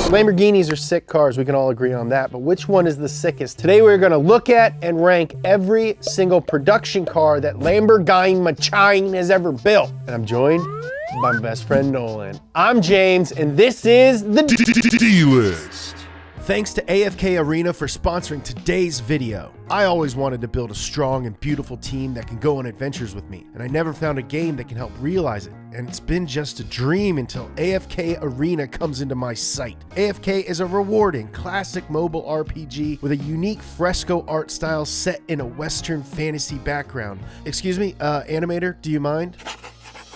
Lamborghinis are sick cars, we can all agree on that, but which one is the sickest? Today we're gonna look at and rank every single production car that Lamborghini Mach has ever built. And I'm joined by my best friend Nolan. I'm James, and this is the D-List. Thanks to AFK Arena for sponsoring today's video. I always wanted to build a strong and beautiful team that can go on adventures with me, and I never found a game that can help realize it, and it's been just a dream until AFK Arena comes into my sight. AFK is a rewarding, classic mobile RPG with a unique fresco art style set in a Western fantasy background. Excuse me, animator, do you mind?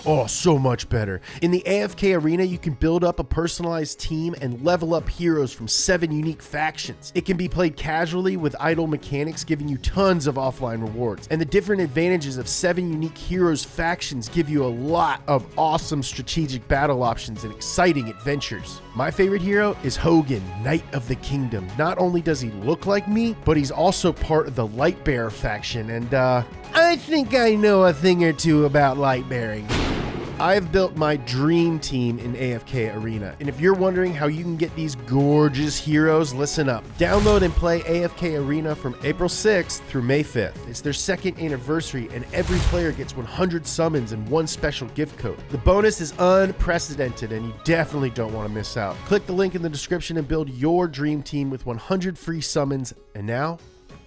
Oh, so much better. In the AFK Arena, you can build up a personalized team and level up heroes from 7 unique factions. It can be played casually with idle mechanics, giving you tons of offline rewards. And the different advantages of 7 unique heroes factions give you a lot of awesome strategic battle options and exciting adventures. My favorite hero is Hogan, Knight of the Kingdom. Not only does he look like me, but he's also part of the Lightbearer faction, and I think I know a thing or two about lightbearing. I've built my dream team in AFK Arena, and if you're wondering how you can get these gorgeous heroes, listen up. Download and play AFK Arena from April 6th through May 5th. It's their 2nd anniversary, and every player gets 100 summons and 1 special gift code. The bonus is unprecedented, and you definitely don't want to miss out. Click the link in the description and build your dream team with 100 free summons. And now,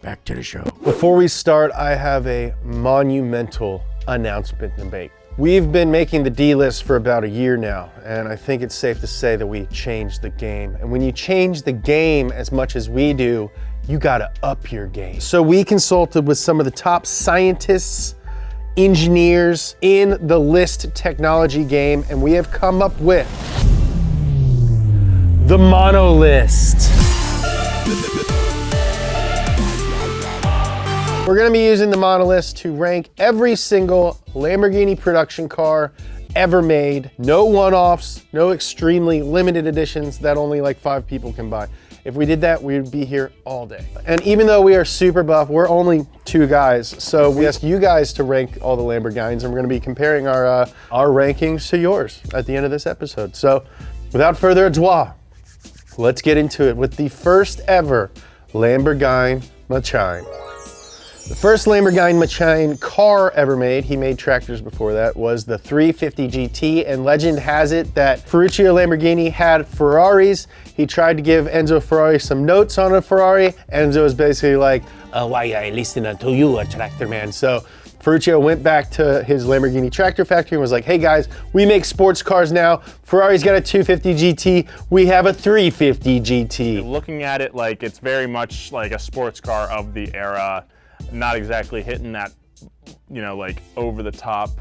back to the show. Before we start, I have a monumental announcement to make. We've been making the D-List for about a year now, and I think it's safe to say that we changed the game. And when you change the game as much as we do, you gotta up your game. So we consulted with some of the top scientists, engineers in the list technology game, and we have come up with the Monolist. We're gonna be using the Monolist to rank every single Lamborghini production car ever made. No one-offs, no extremely limited editions that only like 5 people can buy. If we did that, we'd be here all day. And even though we are super buff, we're only 2 guys. So we asked you guys to rank all the Lamborghinis, and we're gonna be comparing our rankings to yours at the end of this episode. So without further ado, let's get into it with the first ever Lamborghini Mach. The first Lamborghini Mach car ever made, he made tractors before that, was the 350 GT, and legend has it that Ferruccio Lamborghini had Ferraris. He tried to give Enzo Ferrari some notes on a Ferrari. Enzo was basically like, why I listen to you, a tractor man. So Ferruccio went back to his Lamborghini tractor factory and was like, hey guys, we make sports cars now. Ferrari's got a 250 GT, we have a 350 GT. Looking at it, like, it's very much like a sports car of the era. Not exactly hitting that, you know, like over the top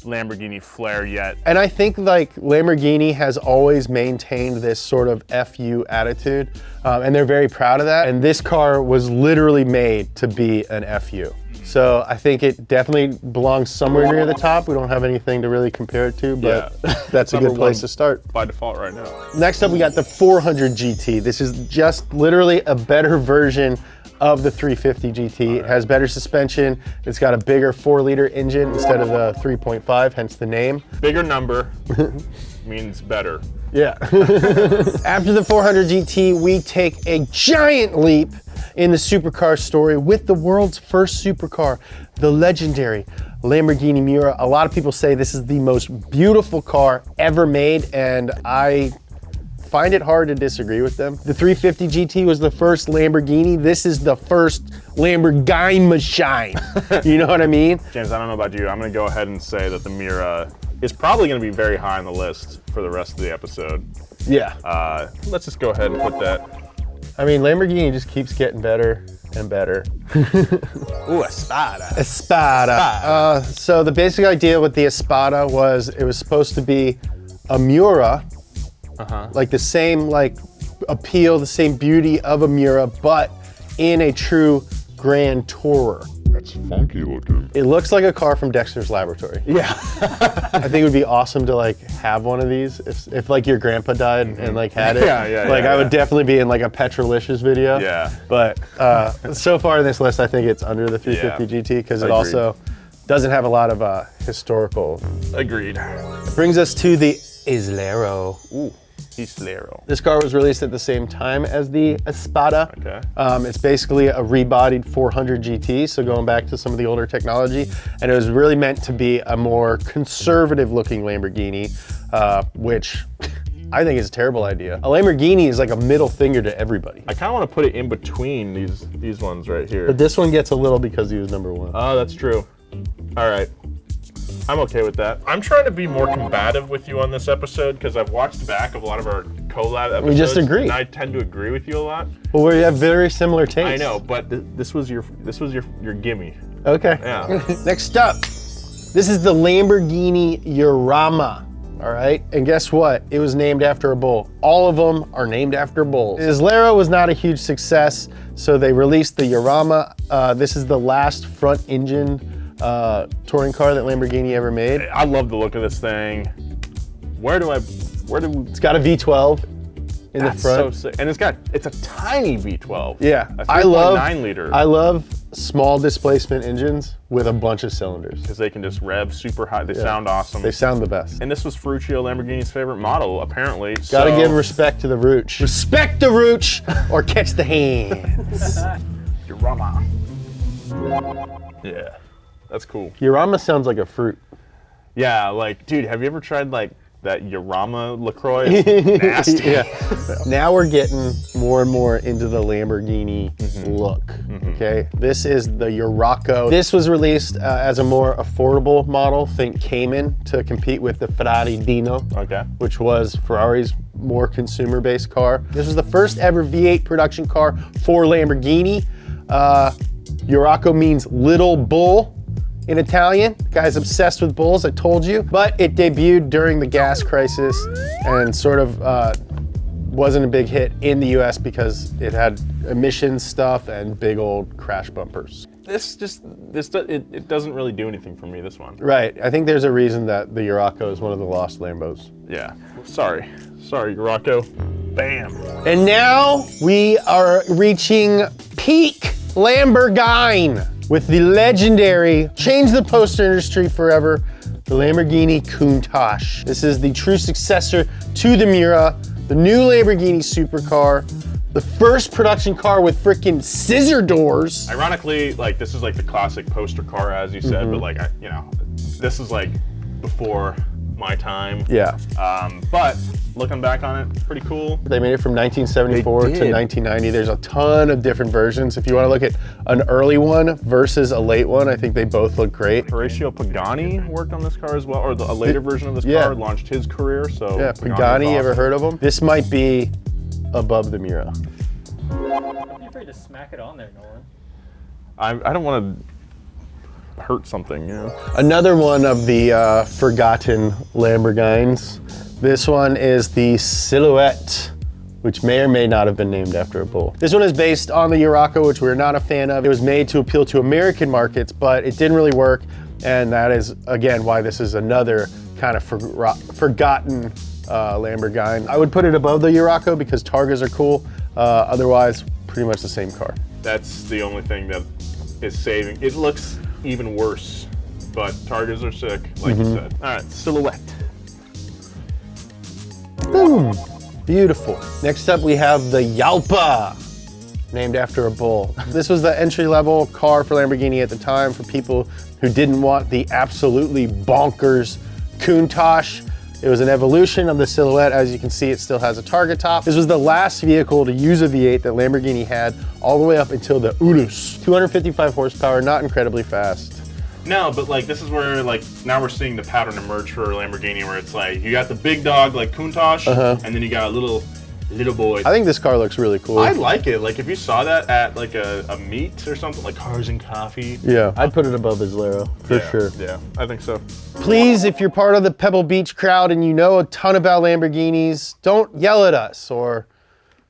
Lamborghini flair yet. And I think like Lamborghini has always maintained this sort of FU attitude, and they're very proud of that. And this car was literally made to be an FU. So I think it definitely belongs somewhere near the top. We don't have anything to really compare it to, but yeah, that's a good place to start. By default right now. Next up, we got the 400 GT. This is just literally a better version of the 350 GT. It has better suspension. It's got a bigger 4-liter engine instead of the 3.5, hence the name. Bigger number means better. Yeah. After the 400 GT, we take a giant leap in the supercar story with the world's first supercar, the legendary Lamborghini Miura. A lot of people say this is the most beautiful car ever made, and I find it hard to disagree with them. The 350 GT was the first Lamborghini. This is the first Lamborghini machine. You know what I mean? James, I don't know about you. I'm gonna go ahead and say that the Miura is probably gonna be very high on the list for the rest of the episode. Yeah. Let's just go ahead and put that. I mean, Lamborghini just keeps getting better and better. Ooh, Espada. Espada. So the basic idea with the Espada was it was supposed to be a Miura, like the same like appeal, the same beauty of a Miura, but in a true Grand Tourer. That's funky looking. It looks like a car from Dexter's Laboratory. Yeah. I think it would be awesome to like have one of these if like your grandpa died and like had it. I would definitely be in like a Petrolicious video. Yeah. But so far in this list, I think it's under the 350 GT because it also doesn't have a lot of historical. Agreed. Brings us to the Islero. Ooh. Islero. This car was released at the same time as the Espada. Okay. It's basically a rebodied 400 GT, so going back to some of the older technology, and it was really meant to be a more conservative looking Lamborghini, which I think is a terrible idea. A Lamborghini is like a middle finger to everybody. I kind of want to put it in between these ones right here. But this one gets a little because he was #1. Oh, that's true. All right. I'm okay with that. I'm trying to be more combative with you on this episode because I've watched back of a lot of our collab episodes. We just agree. And I tend to agree with you a lot. Well, we have very similar tastes. I know, but this was your gimme. Okay. Yeah. Next up, this is the Lamborghini Jarama. All right, and guess what? It was named after a bull. All of them are named after bulls. Islero was not a huge success, so they released the Jarama. This is the last front engine touring car that Lamborghini ever made. I love the look of this thing. It's got a V12 in the front. So sick. And it's a tiny V12. Yeah, A 3.9 liter. I love small displacement engines with a bunch of cylinders. Because they can just rev super high. They sound awesome. They sound the best. And this was Ferruccio Lamborghini's favorite model, apparently. Gotta give respect to the Rooch. Respect the Rooch or catch the hands. Jarama. Yeah, that's cool. Jarama sounds like a fruit. Yeah, like, dude, have you ever tried like that Jarama LaCroix? It's nasty. Yeah. Now we're getting more and more into the Lamborghini look. Okay, this is the Urraco. This was released as a more affordable model. Think Cayman, to compete with the Ferrari Dino, Okay. which was Ferrari's more consumer-based car. This was the first ever V8 production car for Lamborghini. Urraco means little bull in Italian. The guy's obsessed with bulls, I told you. But it debuted during the gas crisis and sort of wasn't a big hit in the US because it had emissions stuff and big old crash bumpers. It doesn't really do anything for me, this one. Right, I think there's a reason that the Urraco is one of the lost Lambos. Yeah, sorry, Urraco. Bam. And now we are reaching peak Lamborghini with the legendary, change the poster industry forever, the Lamborghini Countach. This is the true successor to the Miura, the new Lamborghini supercar, the first production car with freaking scissor doors. Ironically, like, this is like the classic poster car, as you said, but like, this is like before my time. Yeah. But looking back on it, pretty cool. They made it from 1974 to 1990. There's a ton of different versions. If you want to look at an early one versus a late one, I think they both look great. Horatio Pagani worked on this car as well, or a later version of this car launched his career. So yeah, Pagani, awesome. Ever heard of him? This might be above the Miura. Don't be afraid to smack it on there, Nolan. I don't want to hurt something, you know? Another one of the forgotten Lamborghinis. This one is the Silhouette, which may or may not have been named after a bull. This one is based on the Urraco, which we're not a fan of. It was made to appeal to American markets, but it didn't really work. And that is, again, why this is another kind of forgotten Lamborghini. I would put it above the Urraco because Targas are cool. Otherwise, pretty much the same car. That's the only thing that is saving. It looks even worse, but Targas are sick, like you said. All right, Silhouette. Boom, beautiful. Next up, we have the Jalpa, named after a bull. This was the entry-level car for Lamborghini at the time for people who didn't want the absolutely bonkers Countach. It was an evolution of the Silhouette. As you can see, it still has a target top. This was the last vehicle to use a V8 that Lamborghini had all the way up until the Urus. 255 horsepower, not incredibly fast. No, but like, this is where, like, now we're seeing the pattern emerge for Lamborghini, where it's like, you got the big dog like Countach, and then you got a little boy. I think this car looks really cool. I like it. Like, if you saw that at like a meet or something, like Cars and Coffee. Yeah, I'd put it above Islero, for sure. Yeah, I think so. Please, if you're part of the Pebble Beach crowd and you know a ton about Lamborghinis, don't yell at us or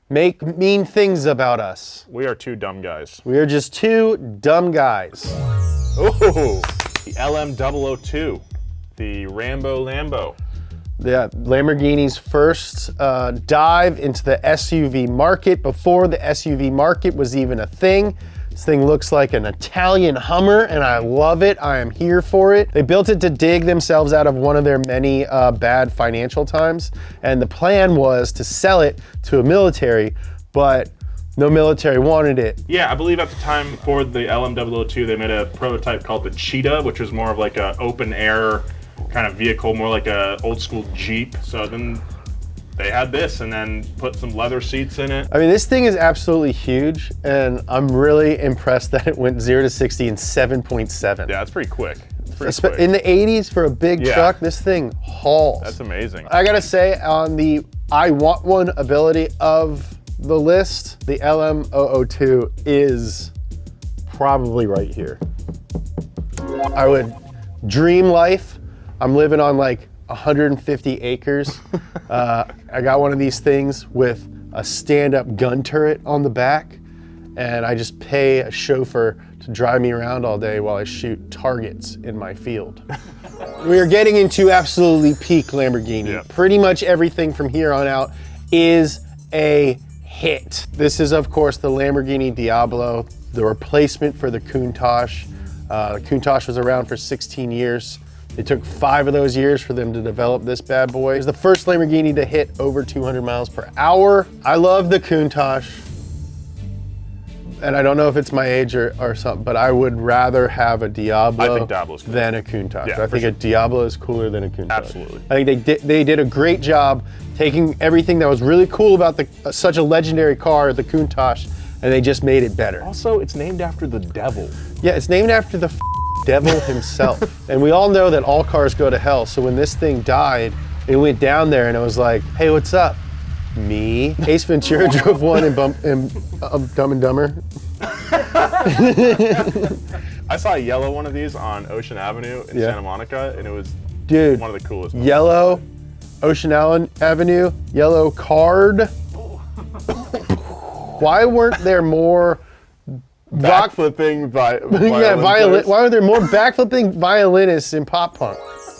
make mean things about us. We are two dumb guys. We are just two dumb guys. Oh, the LM002, the Rambo Lambo. Yeah, Lamborghini's first dive into the SUV market before the SUV market was even a thing. This thing looks like an Italian Hummer, and I love it. I am here for it. They built it to dig themselves out of one of their many bad financial times, and the plan was to sell it to a military, but no military wanted it. Yeah, I believe at the time for the LM002, they made a prototype called the Cheetah, which was more of like a open air kind of vehicle, more like a old school Jeep. So then they had this and then put some leather seats in it. I mean, this thing is absolutely huge, and I'm really impressed that it went 0 to 60 in 7.7. Yeah, that's pretty quick. It's pretty quick. In the 80s for a big truck, this thing hauls. That's amazing. I gotta say, on the I want one ability of the list, the LM002 is probably right here. I would dream life. I'm living on like 150 acres. I got one of these things with a stand-up gun turret on the back, and I just pay a chauffeur to drive me around all day while I shoot targets in my field. We are getting into absolutely peak Lamborghini. Yep. Pretty much everything from here on out is a hit. This is, of course, the Lamborghini Diablo, the replacement for the Countach. The Countach was around for 16 years. It took 5 of those years for them to develop this bad boy. It was the first Lamborghini to hit over 200 miles per hour. I love the Countach, and I don't know if it's my age or something, but I would rather have a Diablo I think Diablo's cool. than a Countach. Yeah, I think a Diablo is cooler than a Countach. Absolutely. I think they did a great job taking everything that was really cool about such a legendary car, the Countach, and they just made it better. Also, it's named after the devil. Yeah, it's named after the devil himself. And we all know that all cars go to hell, so when this thing died, it went down there and it was like, hey, what's up? Me? Ace Ventura drove one in Dumb and Dumber. I saw a yellow one of these on Ocean Avenue in Santa Monica, and it was one of the coolest. Yellow, Ocean Avenue, yellow card. Why weren't there more backflipping why are there more backflipping violinists in pop punk?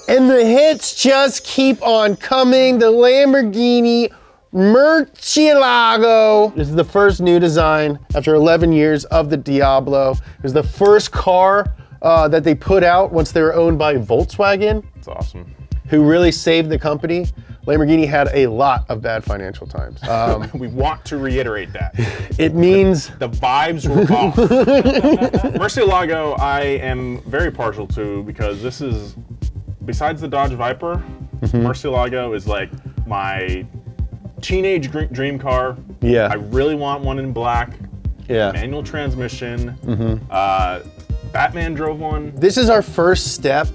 And the hits just keep on coming. The Lamborghini Murcielago. This is the first new design after 11 years of the Diablo. It was the first car that they put out once they were owned by Volkswagen. That's awesome. Who really saved the company. Lamborghini had a lot of bad financial times. We want to reiterate that. It means the vibes were off. Murcielago I am very partial to because this is, besides the Dodge Viper, Murcielago is like my teenage dream car. Yeah. I really want one in black. Yeah. Manual transmission. Batman drove one. This is our first step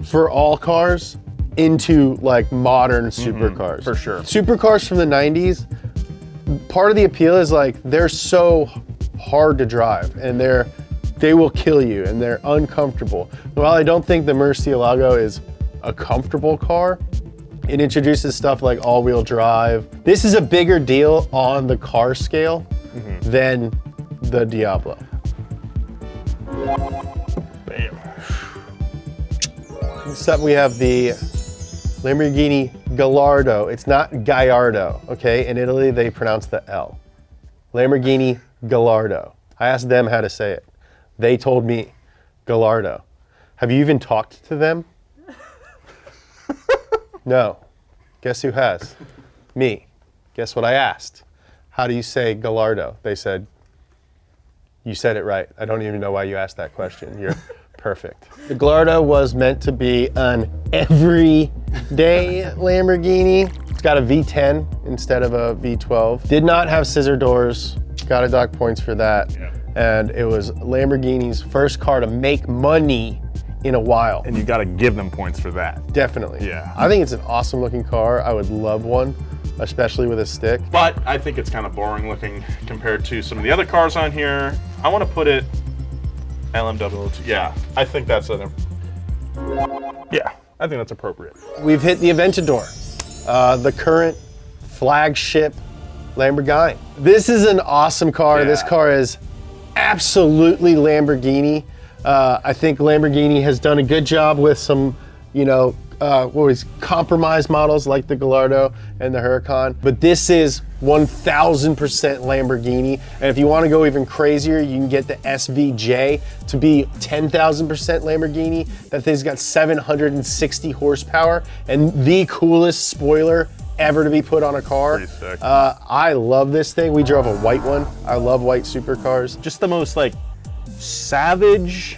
for all cars into like modern supercars. For sure. Supercars from the 90s, part of the appeal is like they're so hard to drive and they will kill you and they're uncomfortable. While I don't think the Murcielago is a comfortable car, it introduces stuff like all-wheel drive. This is a bigger deal on the car scale than the Diablo. Bam. Next up we have the Lamborghini Gallardo. It's not Gallardo, okay? In Italy, they pronounce the L. Lamborghini Gallardo. I asked them how to say it. They told me Gallardo. Have you even talked to them? No. Guess who has? Me. Guess what I asked? How do you say Gallardo? They said, you said it right. I don't even know why you asked that question. You're perfect. The Gallardo was meant to be an everyday Lamborghini. It's got a V10 instead of a V12. Did not have scissor doors. Got to dock points for that. Yeah. And it was Lamborghini's first car to make money in a while. And you got to give them points for that. Definitely. Yeah. I think it's an awesome looking car. I would love one, especially with a stick. But I think it's kind of boring looking compared to some of the other cars on here. I want to put it LM002. Yeah, I think that's I think that's appropriate. We've hit the Aventador, the current flagship Lamborghini. This is an awesome car. Yeah. This car is absolutely Lamborghini. I think Lamborghini has done a good job with some, compromise models like the Gallardo and the Huracan, but this is 1000% Lamborghini. And if you want to go even crazier, you can get the SVJ to be 10,000% Lamborghini. That thing's got 760 horsepower and the coolest spoiler ever to be put on a car. Pretty sick. I love this thing. We drove a white one. I love white supercars. Just the most like savage,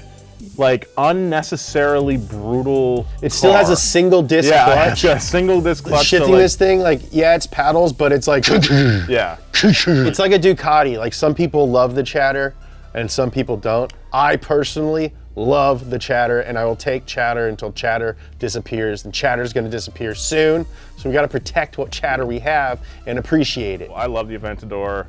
like unnecessarily brutal. It still has a single disc clutch. Yeah, a single disc clutch. Shifting this thing, like, yeah, it's paddles, but it's like, yeah. It's like a Ducati. Like, some people love the chatter and some people don't. I personally love the chatter, and I will take chatter until chatter disappears, and chatter's gonna disappear soon. So we gotta protect what chatter we have and appreciate it. I love the Aventador.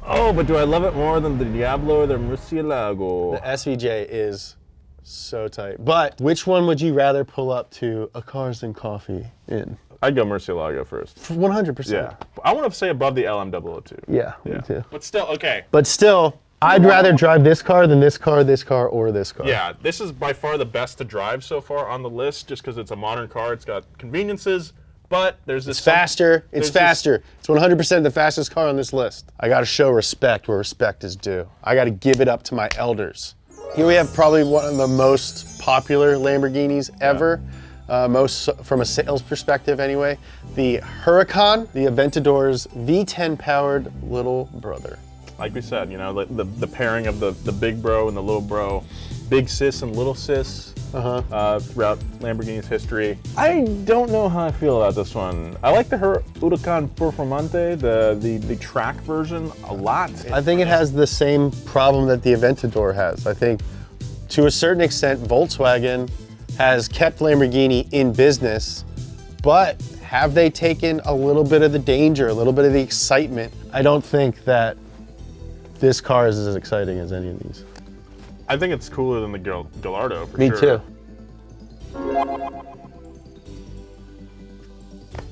Oh, but do I love it more than the Diablo or the Murcielago? The SVJ is so tight. But which one would you rather pull up to a Cars and Coffee in? I'd go Murcielago first. 100%. Yeah. I want to say above the LM002. Yeah, me too. But still, okay. But still, I'd rather drive this car than this car, or this car. Yeah, this is by far the best to drive so far on the list, just because it's a modern car. It's got conveniences, but there's this. It's faster. It's faster. It's 100% the fastest car on this list. I got to show respect where respect is due. I got to give it up to my elders. Here we have probably one of the most popular Lamborghinis ever. Most from a sales perspective anyway. The Huracan, the Aventador's V10 powered little brother. Like we said, you know, the pairing of the big bro and the little bro, big sis and little sis throughout Lamborghini's history. I don't know how I feel about this one. I like the Huracan Performante, the track version, a lot. I think it has the same problem that the Aventador has. I think to a certain extent, Volkswagen has kept Lamborghini in business, but have they taken a little bit of the danger, a little bit of the excitement? I don't think that this car is as exciting as any of these. I think it's cooler than the Gallardo, for Me sure. too.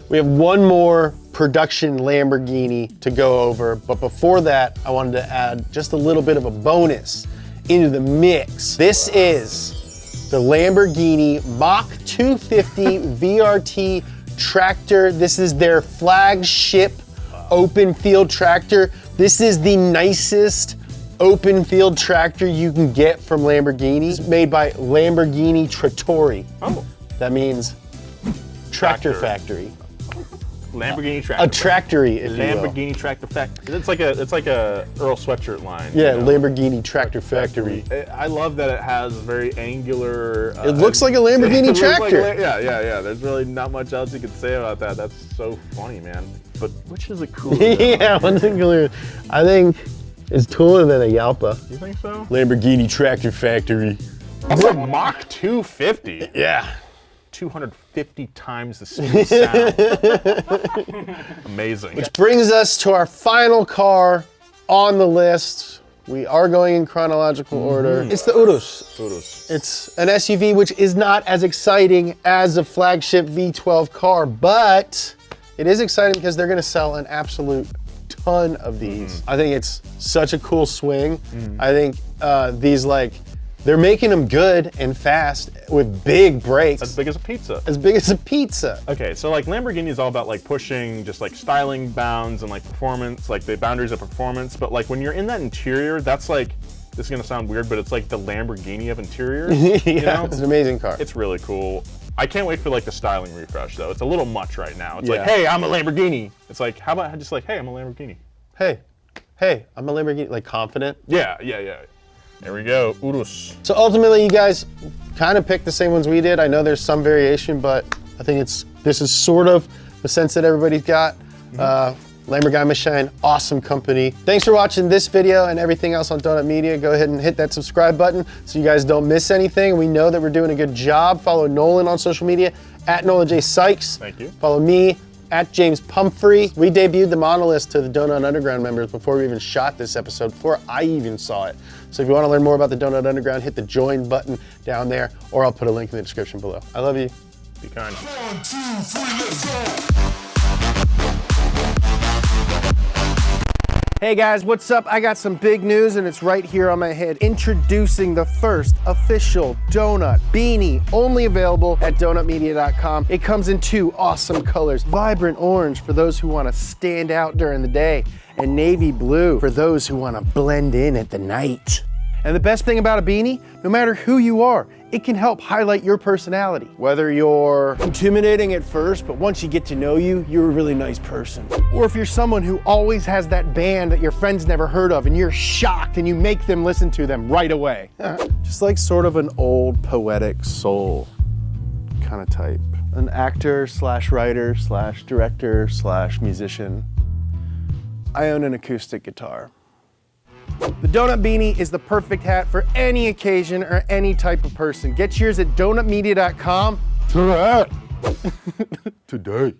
We have one more production Lamborghini to go over, but before that, I wanted to add just a little bit of a bonus into the mix. This is the Lamborghini Mach 250 VRT tractor. This is their flagship open field tractor. This is the nicest open field tractor you can get from Lamborghini. It's made by Lamborghini Trattori. Oh. That means tractor factory. Lamborghini tractor. A tractory, if you will. Lamborghini tractor factory. It's like a Earl sweatshirt line. Yeah, you know? Lamborghini tractor factory. I love that it has very angular. It looks like a Lamborghini tractor. Yeah. There's really not much else you can say about that. That's so funny, man. But which is it cooler? Yeah, one's cooler. I think it's cooler than a Jalpa. You think so? Lamborghini tractor factory. That's a Mach 250. Yeah. 250 times the speed sound. Amazing. Which brings us to our final car on the list. We are going in chronological order. It's the Urus. It's an SUV which is not as exciting as a flagship V12 car, but it is exciting because they're gonna sell an absolute ton of these. I think it's such a cool swing. I think these they're making them good and fast with big brakes. As big as a pizza. As big as a pizza. Okay, so like Lamborghini is all about like pushing just like styling bounds and like performance, like the boundaries of performance. But like when you're in that interior, that's like, this is gonna sound weird, but it's like the Lamborghini of interiors. You know? It's an amazing car. It's really cool. I can't wait for like the styling refresh though. It's a little much right now. It's like, hey, I'm a Lamborghini. It's like, how about just like, hey, I'm a Lamborghini. Hey, I'm a Lamborghini, like confident. Yeah. There we go, Urus. So ultimately, you guys kind of picked the same ones we did. I know there's some variation, but I think this is sort of the sense that everybody's got. Lamborghini Machine, awesome company. Thanks for watching this video and everything else on Donut Media. Go ahead and hit that subscribe button so you guys don't miss anything. We know that we're doing a good job. Follow Nolan on social media, @NolanJ Sykes. Thank you. Follow me, @JamesPumphrey. We debuted the monolith to the Donut Underground members before we even shot this episode, before I even saw it. So if you want to learn more about the Donut Underground, hit the join button down there, or I'll put a link in the description below. I love you. Be kind. 1, 2, 3, let's go. Hey guys, what's up? I got some big news and it's right here on my head. Introducing the first official donut beanie, only available at donutmedia.com. It comes in 2 awesome colors. Vibrant orange for those who want to stand out during the day, and navy blue for those who want to blend in at the night. And the best thing about a beanie, no matter who you are, it can help highlight your personality. Whether you're intimidating at first, but once you get to know you, you're a really nice person. Or if you're someone who always has that band that your friends never heard of and you're shocked and you make them listen to them right away. Just like sort of an old poetic soul kind of type. An actor slash writer slash director slash musician. I own an acoustic guitar. The donut beanie is the perfect hat for any occasion or any type of person. Get yours at donutmedia.com today.